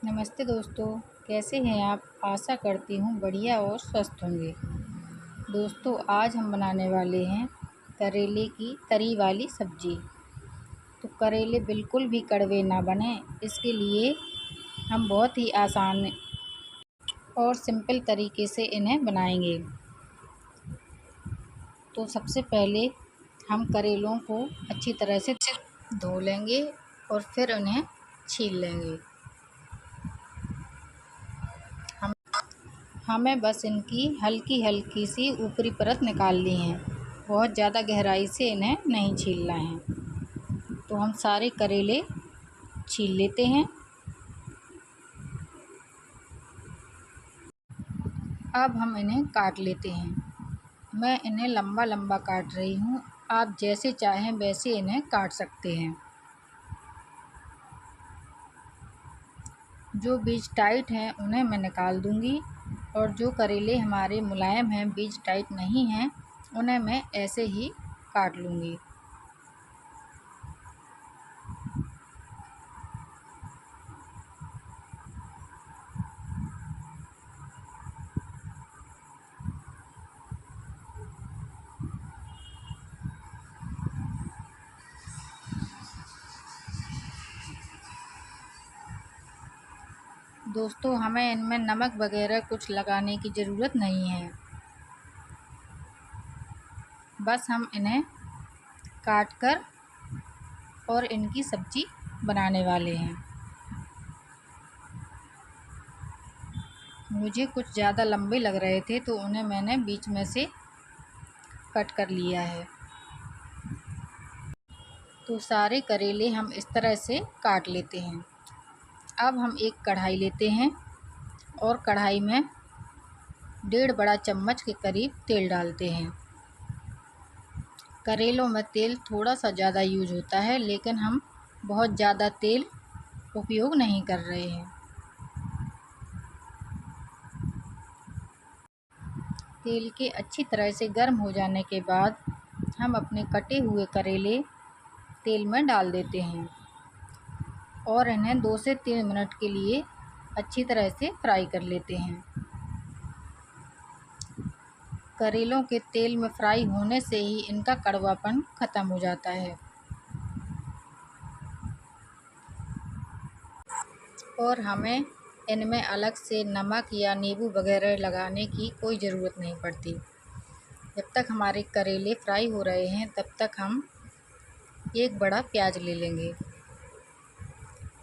नमस्ते दोस्तों, कैसे हैं आप। आशा करती हूँ बढ़िया और स्वस्थ होंगे। दोस्तों, आज हम बनाने वाले हैं करेले की तरी वाली सब्ज़ी। तो करेले बिल्कुल भी कड़वे ना बने, इसके लिए हम बहुत ही आसान और सिंपल तरीके से इन्हें बनाएंगे। तो सबसे पहले हम करेलों को अच्छी तरह से धो लेंगे और फिर उन्हें छील लेंगे। हमें बस इनकी हल्की हल्की सी ऊपरी परत निकालनी है, बहुत ज़्यादा गहराई से इन्हें नहीं छीलना है। तो हम सारे करेले छील लेते हैं। अब हम इन्हें काट लेते हैं। मैं इन्हें लंबा लंबा काट रही हूँ, आप जैसे चाहें वैसे इन्हें काट सकते हैं। जो बीज टाइट हैं उन्हें मैं निकाल दूँगी, और जो करेले हमारे मुलायम हैं, बीज टाइट नहीं हैं, उन्हें मैं ऐसे ही काट लूँगी। दोस्तों, हमें इनमें नमक वगैरह कुछ लगाने की ज़रूरत नहीं है। बस हम इन्हें काट कर और इनकी सब्ज़ी बनाने वाले हैं। मुझे कुछ ज़्यादा लंबे लग रहे थे तो उन्हें मैंने बीच में से कट कर लिया है। तो सारे करेले हम इस तरह से काट लेते हैं। अब हम एक कढ़ाई लेते हैं और कढ़ाई में 1.5 बड़ा चम्मच के करीब तेल डालते हैं। करेलों में तेल थोड़ा सा ज़्यादा यूज होता है, लेकिन हम बहुत ज़्यादा तेल उपयोग नहीं कर रहे हैं। तेल के अच्छी तरह से गर्म हो जाने के बाद हम अपने कटे हुए करेले तेल में डाल देते हैं और इन्हें 2 से 3 मिनट के लिए अच्छी तरह से फ्राई कर लेते हैं। करेलों के तेल में फ्राई होने से ही इनका कड़वापन ख़त्म हो जाता है और हमें इनमें अलग से नमक या नींबू वगैरह लगाने की कोई ज़रूरत नहीं पड़ती। जब तक हमारे करेले फ्राई हो रहे हैं तब तक हम एक बड़ा प्याज ले लेंगे।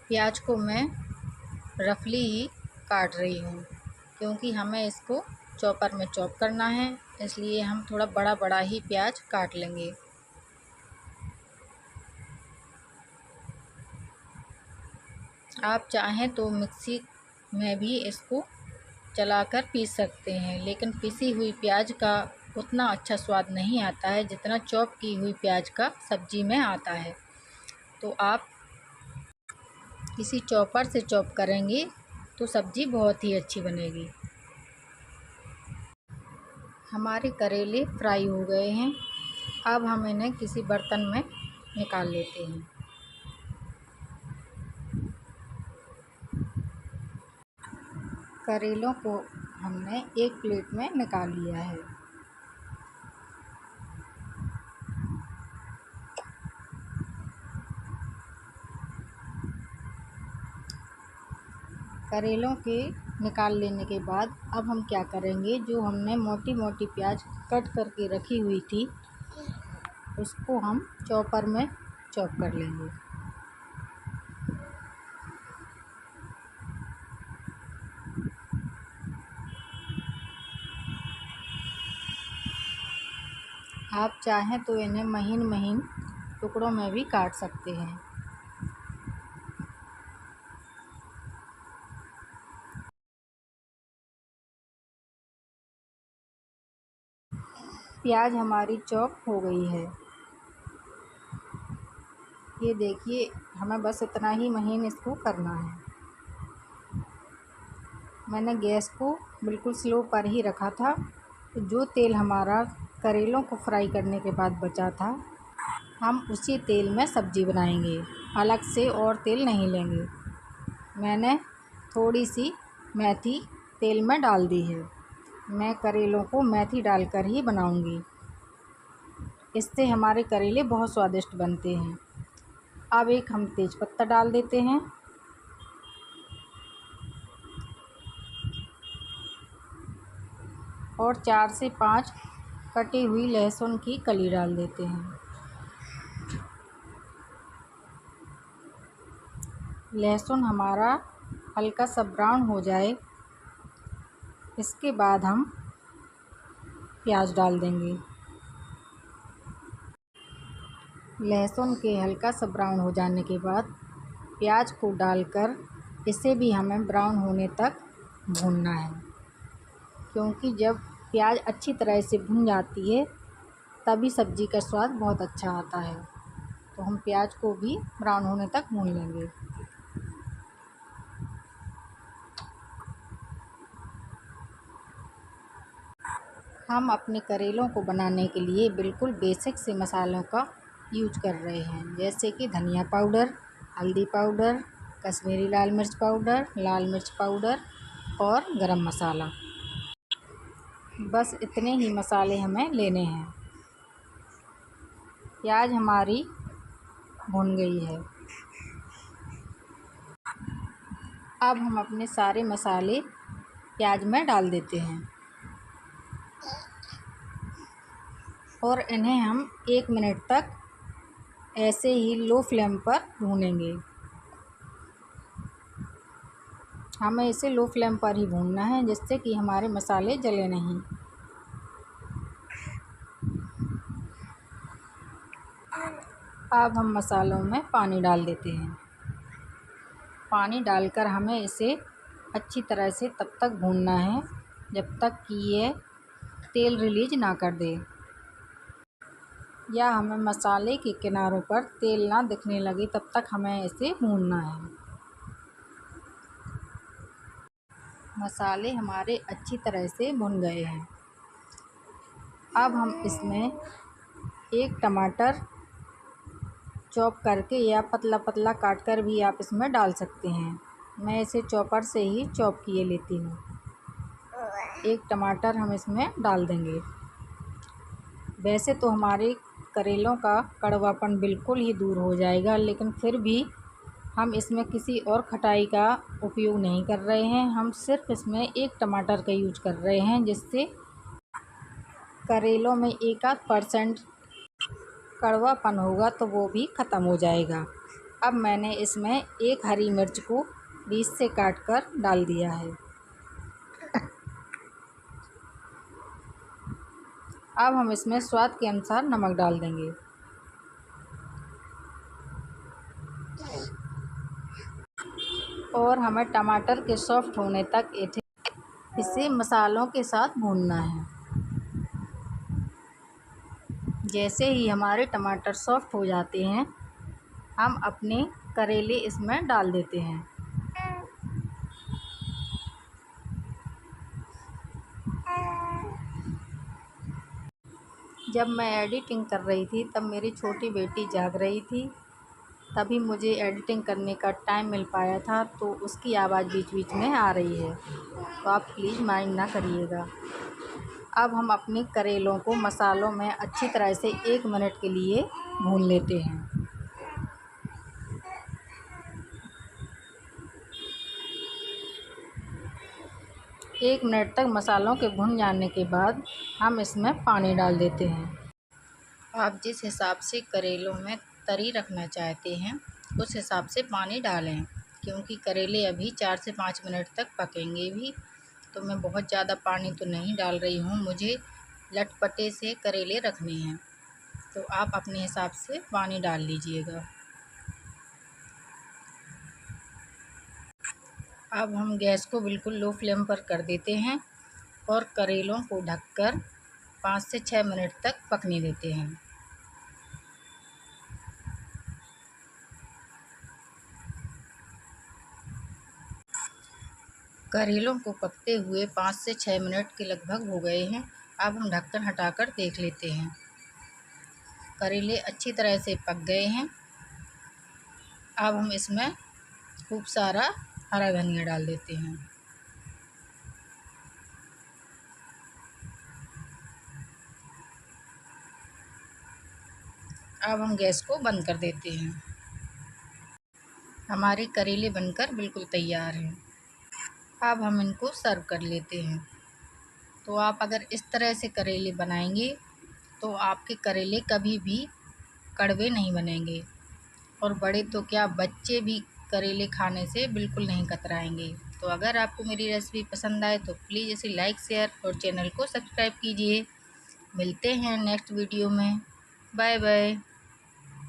प्याज को मैं रफली ही काट रही हूँ, क्योंकि हमें इसको चॉपर में चॉप करना है, इसलिए हम थोड़ा बड़ा बड़ा ही प्याज काट लेंगे। आप चाहें तो मिक्सी में भी इसको चलाकर पीस सकते हैं, लेकिन पिसी हुई प्याज का उतना अच्छा स्वाद नहीं आता है जितना चॉप की हुई प्याज का सब्ज़ी में आता है। तो आप किसी चॉपर से चॉप करेंगे तो सब्ज़ी बहुत ही अच्छी बनेगी। हमारे करेले फ्राई हो गए हैं। अब हम इन्हें किसी बर्तन में निकाल लेते हैं। करेलों को हमने एक प्लेट में निकाल लिया है। करेलों के निकाल लेने के बाद अब हम क्या करेंगे, जो हमने मोटी मोटी प्याज कट करके रखी हुई थी उसको हम चॉपर में चॉप कर लेंगे। आप चाहें तो इन्हें महीन महीन टुकड़ों में भी काट सकते हैं। प्याज हमारी चॉप हो गई है। ये देखिए, हमें बस इतना ही महीन इसको करना है। मैंने गैस को बिल्कुल स्लो पर ही रखा था। तो जो तेल हमारा करेलों को फ्राई करने के बाद बचा था, हम उसी तेल में सब्ज़ी बनाएंगे, अलग से और तेल नहीं लेंगे। मैंने थोड़ी सी मेथी तेल में डाल दी है। मैं करेलों को मेथी डालकर ही बनाऊंगी, इससे हमारे करेले बहुत स्वादिष्ट बनते हैं। अब एक हम तेज़पत्ता डाल देते हैं और 4 से 5 कटी हुई लहसुन की कली डाल देते हैं। लहसुन हमारा हल्का सा ब्राउन हो जाए, इसके बाद हम प्याज डाल देंगे। लहसुन के हल्का सा ब्राउन हो जाने के बाद प्याज को डालकर इसे भी हमें ब्राउन होने तक भूनना है, क्योंकि जब प्याज अच्छी तरह से भुन जाती है तभी सब्ज़ी का स्वाद बहुत अच्छा आता है। तो हम प्याज को भी ब्राउन होने तक भून लेंगे। हम अपने करेलों को बनाने के लिए बिल्कुल बेसिक से मसालों का यूज कर रहे हैं, जैसे कि धनिया पाउडर, हल्दी पाउडर, कश्मीरी लाल मिर्च पाउडर, लाल मिर्च पाउडर और गरम मसाला। बस इतने ही मसाले हमें लेने हैं। प्याज हमारी भुन गई है। अब हम अपने सारे मसाले प्याज में डाल देते हैं और इन्हें हम 1 मिनट तक ऐसे ही लो फ्लेम पर भूनेंगे। हमें इसे लो फ्लेम पर ही भूनना है, जिससे कि हमारे मसाले जले नहीं। अब हम मसालों में पानी डाल देते हैं। पानी डालकर हमें इसे अच्छी तरह से तब तक भूनना है जब तक कि ये तेल रिलीज ना कर दे, या हमें मसाले के किनारों पर तेल ना दिखने लगे तब तक हमें इसे भूनना है। मसाले हमारे अच्छी तरह से भुन गए हैं। अब हम इसमें एक टमाटर चॉप करके या पतला पतला काट कर भी आप इसमें डाल सकते हैं। मैं इसे चॉपर से ही चॉप किए लेती हूँ। एक टमाटर हम इसमें डाल देंगे। वैसे तो हमारे करेलों का कड़वापन बिल्कुल ही दूर हो जाएगा, लेकिन फिर भी हम इसमें किसी और खटाई का उपयोग नहीं कर रहे हैं। हम सिर्फ इसमें एक टमाटर का यूज कर रहे हैं, जिससे करेलों में 1-8% कड़वापन होगा तो वो भी ख़त्म हो जाएगा। अब मैंने इसमें एक हरी मिर्च को बीच से काट कर डाल दिया है। अब हम इसमें स्वाद के अनुसार नमक डाल देंगे और हमें टमाटर के सॉफ्ट होने तक इसे मसालों के साथ भूनना है। जैसे ही हमारे टमाटर सॉफ्ट हो जाते हैं, हम अपने करेले इसमें डाल देते हैं। जब मैं एडिटिंग कर रही थी तब मेरी छोटी बेटी जाग रही थी, तभी मुझे एडिटिंग करने का टाइम मिल पाया था, तो उसकी आवाज़ बीच बीच में आ रही है, तो आप प्लीज़ माइंड ना करिएगा। अब हम अपने करेलों को मसालों में अच्छी तरह से 1 मिनट के लिए भून लेते हैं। 1 मिनट तक मसालों के भुन जाने के बाद हम इसमें पानी डाल देते हैं। आप जिस हिसाब से करेलों में तरी रखना चाहते हैं उस हिसाब से पानी डालें, क्योंकि करेले अभी 4 से 5 मिनट तक पकेंगे भी। तो मैं बहुत ज़्यादा पानी तो नहीं डाल रही हूँ, मुझे लटपटे से करेले रखने हैं, तो आप अपने हिसाब से पानी डाल लीजिएगा। अब हम गैस को बिल्कुल लो फ्लेम पर कर देते हैं और करेलों को ढककर 5 से 6 मिनट तक पकने देते हैं। करेलों को पकते हुए 5 से 6 मिनट के लगभग हो गए हैं। अब हम ढक्कन हटाकर देख लेते हैं। करेले अच्छी तरह से पक गए हैं। अब हम इसमें खूब सारा हरा धनिया डाल देते हैं। अब हम गैस को बंद कर देते हैं। हमारे करेले बनकर बिल्कुल तैयार हैं। अब हम इनको सर्व कर लेते हैं। तो आप अगर इस तरह से करेले बनाएंगे तो आपके करेले कभी भी कड़वे नहीं बनेंगे, और बड़े तो क्या, बच्चे भी करेले खाने से बिल्कुल नहीं कतराएंगे। तो अगर आपको मेरी रेसिपी पसंद आए तो प्लीज़ इसे लाइक, शेयर और चैनल को सब्सक्राइब कीजिए। मिलते हैं नेक्स्ट वीडियो में। Bye bye.